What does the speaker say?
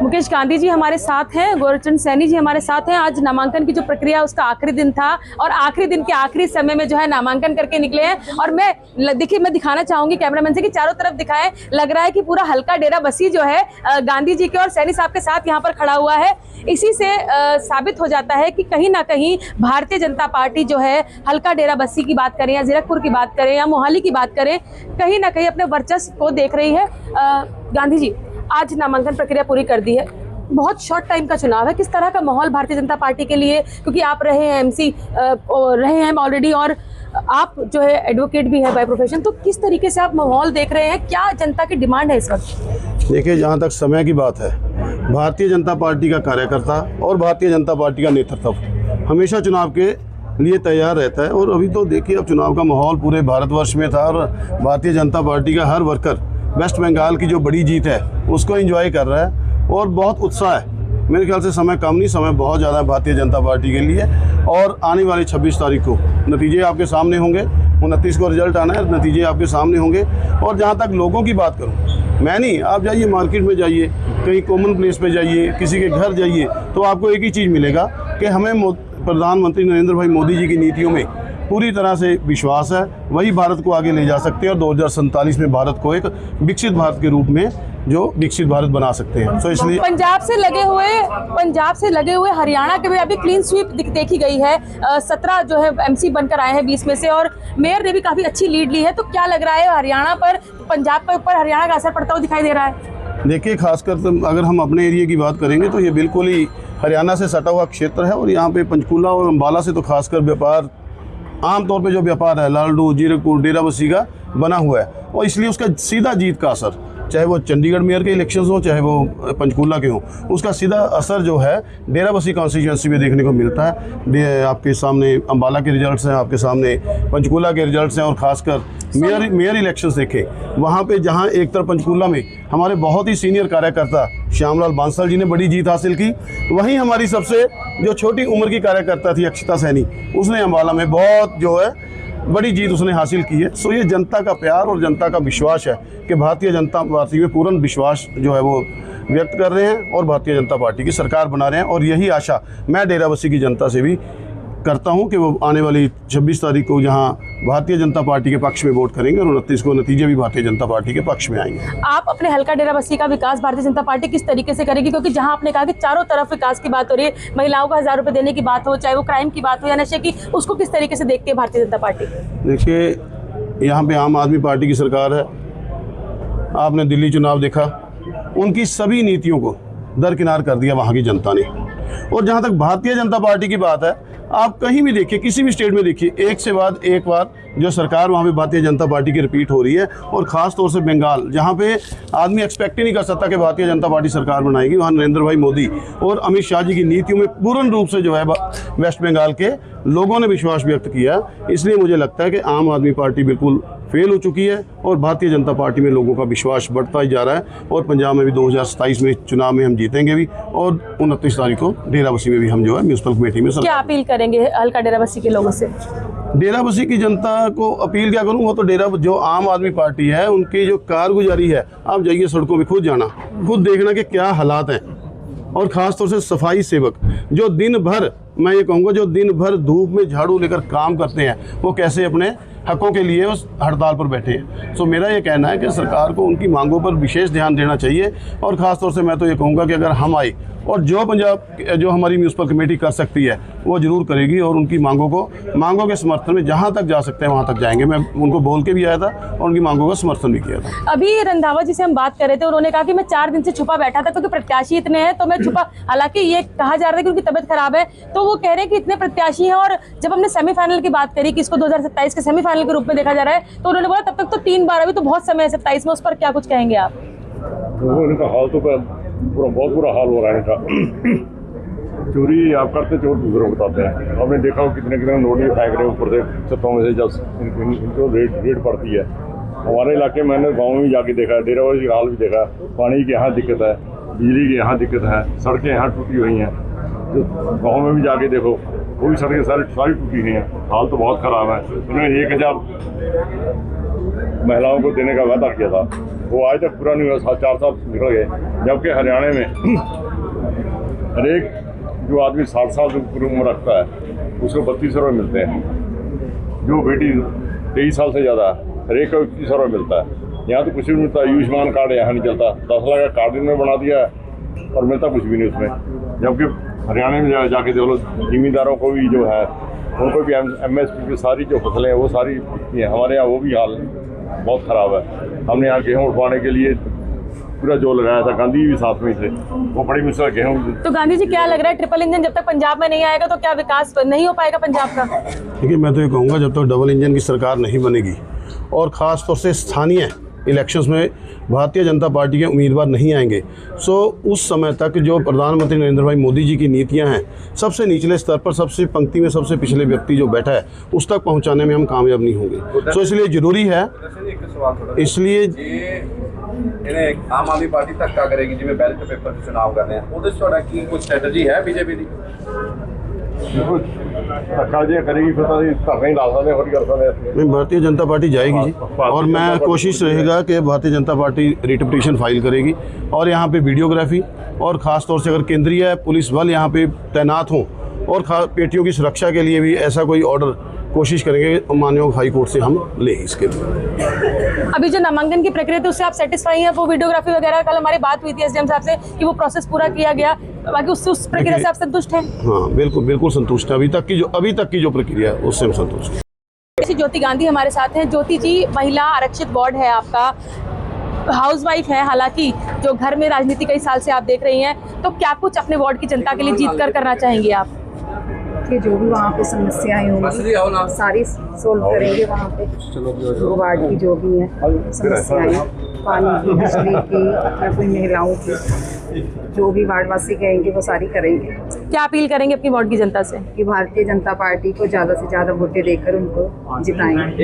मुकेश गांधी जी हमारे साथ हैं, गोरचंद सैनी जी हमारे साथ हैं। आज नामांकन की जो प्रक्रिया उसका आखिरी दिन था और आखिरी दिन के आखिरी समय में जो है नामांकन करके निकले हैं। और मैं दिखाना चाहूंगी कैमरामैन से कि चारों तरफ दिखाएं, लग रहा है कि पूरा हल्का डेरा बसी जो है गांधी जी के और सैनी साहब के साथ यहाँ पर खड़ा हुआ है। इसी से साबित हो जाता है कि कहीं ना कहीं भारतीय जनता पार्टी जो है हल्का डेरा बसी की बात करें या जीरकपुर की बात करें या मोहाली की बात करें, कहीं ना कहीं अपने वर्चस्व को देख रही है। गांधी जी, आज नामांकन प्रक्रिया पूरी कर दी है, बहुत शॉर्ट टाइम का चुनाव है, किस तरह का माहौल भारतीय जनता पार्टी के लिए, क्योंकि आप रहे हैं एमसी रहे हैं ऑलरेडी और आप जो है एडवोकेट भी है बाय प्रोफेशन, तो किस तरीके से आप माहौल देख रहे हैं, क्या जनता की डिमांड है इस वक्त? देखिए, जहाँ तक समय की बात है, भारतीय जनता पार्टी का कार्यकर्ता और भारतीय जनता पार्टी का नेतृत्व हमेशा चुनाव के लिए तैयार रहता है। और अभी तो देखिए, अब चुनाव का माहौल पूरे भारतवर्ष में था और भारतीय जनता पार्टी का हर वर्कर वेस्ट बंगाल की जो बड़ी जीत है उसको एंजॉय कर रहा है और बहुत उत्साह है। मेरे ख्याल से समय कम नहीं, समय बहुत ज़्यादा है भारतीय जनता पार्टी के लिए। और आने वाली 26 तारीख को नतीजे आपके सामने होंगे, 29 को रिजल्ट आना है, नतीजे आपके सामने होंगे। और जहाँ तक लोगों की बात करूँ, मैं नहीं, आप जाइए मार्केट में, जाइए कहीं कॉमन प्लेस पे जाइए, किसी के घर जाइए, तो आपको एक ही चीज़ मिलेगा कि हमें प्रधानमंत्री नरेंद्र भाई मोदी जी की नीतियों में पूरी तरह से विश्वास है, वही भारत को आगे ले जा सकते हैं और 2047 में भारत को एक विकसित भारत के रूप में जो विकसित भारत बना सकते हैं। तो इसलिए पंजाब से लगे हुए हरियाणा के भी अभी क्लीन स्वीप देखी गई है। 17 जो है एमसी बनकर आए हैं 20 में से, और मेयर ने भी काफी अच्छी लीड ली है। तो क्या लग रहा है, हरियाणा पर, पंजाब के ऊपर हरियाणा का असर पड़ता हुआ दिखाई दे रहा है? देखिए, खासकर तो अगर हम अपने एरिया की बात करेंगे तो ये बिल्कुल ही हरियाणा से सटा हुआ क्षेत्र है। और यहाँ पे पंचकूला और अम्बाला से तो खासकर व्यापार, आमतौर पे जो व्यापार है लालडू, जीरकपुर, डेराबस्सी का बना हुआ है, और इसलिए उसका सीधा जीत का असर, चाहे वो चंडीगढ़ मेयर के इलेक्शंस हो, चाहे वो पंचकूला के हों, उसका सीधा असर जो है डेराबस्सी कॉन्स्टिट्यूंसी में देखने को मिलता है। आपके सामने अम्बाला के रिजल्ट्स हैं, आपके सामने पंचकूला के रिजल्ट्स हैं, और ख़ासकर मेयर इलेक्शंस देखें, वहाँ पे जहाँ एक तरफ पंचकूला में हमारे बहुत ही सीनियर कार्यकर्ता श्यामलाल बांसल जी ने बड़ी जीत हासिल की, वहीं हमारी सबसे जो छोटी उम्र की कार्यकर्ता थी अक्षता सैनी, उसने अम्बाला में बहुत जो है बड़ी जीत उसने हासिल की है। सो ये जनता का प्यार और जनता का विश्वास है कि भारतीय जनता पार्टी में पूर्ण विश्वास जो है वो व्यक्त कर रहे हैं और भारतीय जनता पार्टी की सरकार बना रहे हैं। और यही आशा मैं डेराबस्सी की जनता से भी करता हूं कि वो आने वाली 26 तारीख को यहाँ भारतीय जनता पार्टी के पक्ष में वोट करेंगे और 29 को नतीजे भी भारतीय जनता पार्टी के पक्ष में आएंगे। आप अपने हल्का डेराबस्सी का विकास भारतीय जनता पार्टी किस तरीके से करेगी, क्योंकि जहां आपने कहा कि चारों तरफ विकास की बात हो रही है, महिलाओं को 1000 रुपये देने की बात हो, चाहे वो क्राइम की बात हो या नशे की, उसको किस तरीके से देखती है भारतीय जनता पार्टी? देखिए, यहाँ पे आम आदमी पार्टी की सरकार है, आपने दिल्ली चुनाव देखा, उनकी सभी नीतियों को दरकिनार कर दिया वहाँ की जनता ने। और जहाँ तक भारतीय जनता पार्टी की बात है, आप कहीं भी देखिए, किसी भी स्टेट में देखिए, एक से बाद एक बार जो सरकार वहाँ पे भारतीय जनता पार्टी की रिपीट हो रही है। और ख़ास तौर से बंगाल, जहाँ पे आदमी एक्सपेक्ट ही नहीं कर सकता कि भारतीय जनता पार्टी सरकार बनाएगी, वहाँ नरेंद्र भाई मोदी और अमित शाह जी की नीतियों में पूर्ण रूप से जो है वेस्ट बंगाल के लोगों ने विश्वास व्यक्त किया। इसलिए मुझे लगता है कि आम आदमी पार्टी बिल्कुल फेल हो चुकी है और भारतीय जनता पार्टी में लोगों का विश्वास बढ़ता ही जा रहा है। और पंजाब में भी 2027 में चुनाव में हम जीतेंगे भी, और 29 तारीख को डेराबस्सी में भी हम जो है म्यूनसिपल कमेटी में क्या अपील करेंगे हल्का डेराबस्सी के लोगों से? डेराबस्सी की जनता को अपील क्या करूँ, वो तो जो आम आदमी पार्टी है उनकी जो कारगुजारी है, आप जाइए सड़कों पे खुद जाना, खुद देखना कि क्या हालात हैं। और ख़ास तौर से सफाई सेवक जो दिन भर, मैं ये कहूँगा, जो दिन भर धूप में झाड़ू लेकर काम करते हैं, वो कैसे अपने हकों के लिए उस हड़ताल पर बैठे हैं। सो मेरा ये कहना है कि सरकार को उनकी मांगों पर विशेष ध्यान देना चाहिए। और ख़ास तौर से मैं तो ये कहूँगा कि अगर हम आए और जो हमारी म्यूनसिपल कमेटी कर सकती है वो ज़रूर करेगी, और उनकी मांगों के समर्थन में जहाँ तक जा सकते हैं वहाँ तक जाएंगे। मैं उनको बोल के भी आया था और उनकी मांगों का समर्थन भी किया था। अभी रंधावा जी से हम बात कर रहे थे, उन्होंने कहा कि मैं 4 दिन से छुपा बैठा था क्योंकि प्रत्याशी इतने हैं, तो मैं छुपा, हालांकि ये कहा जा रहा है कि उनकी तबियत खराब है, तो वो कह रहे हैं कि इतने प्रत्याशी हैं। और जब हमने सेमीफाइनल की बात करी कि इसको 2027 के सेमीफाइनल के रूप में देखा जा रहा है, तो उन्होंने बोला तब तक तो 3 बार, अभी तो बहुत समय है 27 में, उस पर क्या कुछ कहेंगे आप? उनका हाल तो बहुत बुरा हाल हो रहा है इनका। चोरी आप करते, चोर दूसरों को बताते हैं। आपने देखा हो कितने नोटिस फेंक रहे ऊपर से छतों में से, जब इनको रेड पड़ती है। हमारे इलाके में मैंने गाँव में जाके देखा, डेराबस्सी का हाल भी देखा, पानी की यहाँ दिक्कत है, बिजली की यहाँ दिक्कत है, सड़कें यहाँ टूटी हुई हैं। तो गाँव में भी जाके देखो, वो भी सड़कें सारी टूटी हुई हैं, हाल तो बहुत ख़राब है। उन्होंने 1000 महिलाओं को देने का वादा किया था, वो आज तक पूरा नहीं हुआ, 4 साल निकल गए। जबकि हरियाणा में हर एक जो आदमी 60 साल से ऊपर उम्र रखता है उसको 3200 रुपये मिलते हैं। जो बेटी 23 साल से ज़्यादा हर एक को 2100 रुपये मिलता है। यहाँ तो कुछ भी नहीं मिलता। आयुष्मान कार्ड यहाँ नहीं चलता। 10 लाख का कार्ड इनमें बना दिया है और मिलता कुछ भी नहीं उसमें। जबकि हरियाणा में जाके देख लो, जिम्मेदारों को भी जो है उनको भी MSP की सारी जो फसलें हैं वो सारी बिकती हैं। हमारे यहाँ वो भी हाल बहुत ख़राब है। हमने यहाँ गेहूँ उठवाने के लिए पूरा जोर लगाया था, गांधी जी भी साथ में थे, वो बड़ी मुश्किल गेहूँ। तो गांधी जी क्या लग रहा है, ट्रिपल इंजन जब तक पंजाब में नहीं आएगा तो क्या विकास नहीं हो पाएगा पंजाब का? देखिए, मैं तो ये कहूँगा जब तक डबल इंजन की सरकार नहीं बनेगी और ख़ास तौर से स्थानीय इलेक्शंस में भारतीय जनता पार्टी के उम्मीदवार नहीं आएंगे, सो उस समय तक जो प्रधानमंत्री नरेंद्र भाई मोदी जी की नीतियां हैं सबसे निचले स्तर पर, सबसे पंक्ति में सबसे पिछले व्यक्ति जो बैठा है उस तक पहुंचाने में हम कामयाब नहीं होंगे। सो इसलिए ज़रूरी है, इसलिए इन्हें आम आदमी पार्टी तक क्या करेगी जिम्मे बैलेट पेपर से चुनाव करने हैं, की कुछ स्ट्रेटजी है बीजेपी की? करेगी फिर नहीं, भारतीय जनता पार्टी जाएगी जी, और मैं कोशिश रहेगा कि Bharatiya Janata party writ petition file करेगी और यहाँ पे वीडियोग्राफी और ख़ास तौर से अगर केंद्रीय पुलिस बल यहाँ पे तैनात हों और पेटियों की सुरक्षा के लिए भी ऐसा कोई ऑर्डर कोशिश करेंगे माननीय हाई कोर्ट से हम ले इसके लिए। अभी जो नामांकन की प्रक्रिया थी उससे आप सेटिस्फाई हैं? वो वीडियोग्राफी वगैरह कल हमारी बात हुई थी SDM साहब से कि वो प्रोसेस पूरा किया गया, बाकी उस प्रक्रिया से आप संतुष्ट हैं? हाँ, बिल्कुल बिल्कुल संतुष्ट है। अभी तक की जो प्रक्रिया है उससे हम संतुष्ट हैं। जैसे ज्योति गांधी हमारे साथ हैं। ज्योति जी, महिला आरक्षित वार्ड है आपका, हाउसवाइफ है हालांकि, जो घर में राजनीति कई साल से आप देख रही हैं, तो क्या कुछ अपने वार्ड की जनता के लिए जीत कर करना चाहेंगी आप? कि जो भी वहाँ पे समस्याएं होंगी सारी सोल्व करेंगे। वहाँ पे वार्ड की जो भी है समस्याएं, पानी की, बिजली की, या कोई महिलाओं की, जो भी वार्डवासी कहेंगे वो सारी करेंगे। क्या अपील करेंगे अपनी वार्ड की जनता से? कि भारतीय जनता पार्टी को ज़्यादा से ज़्यादा वोटें देकर उनको जिताएंगे।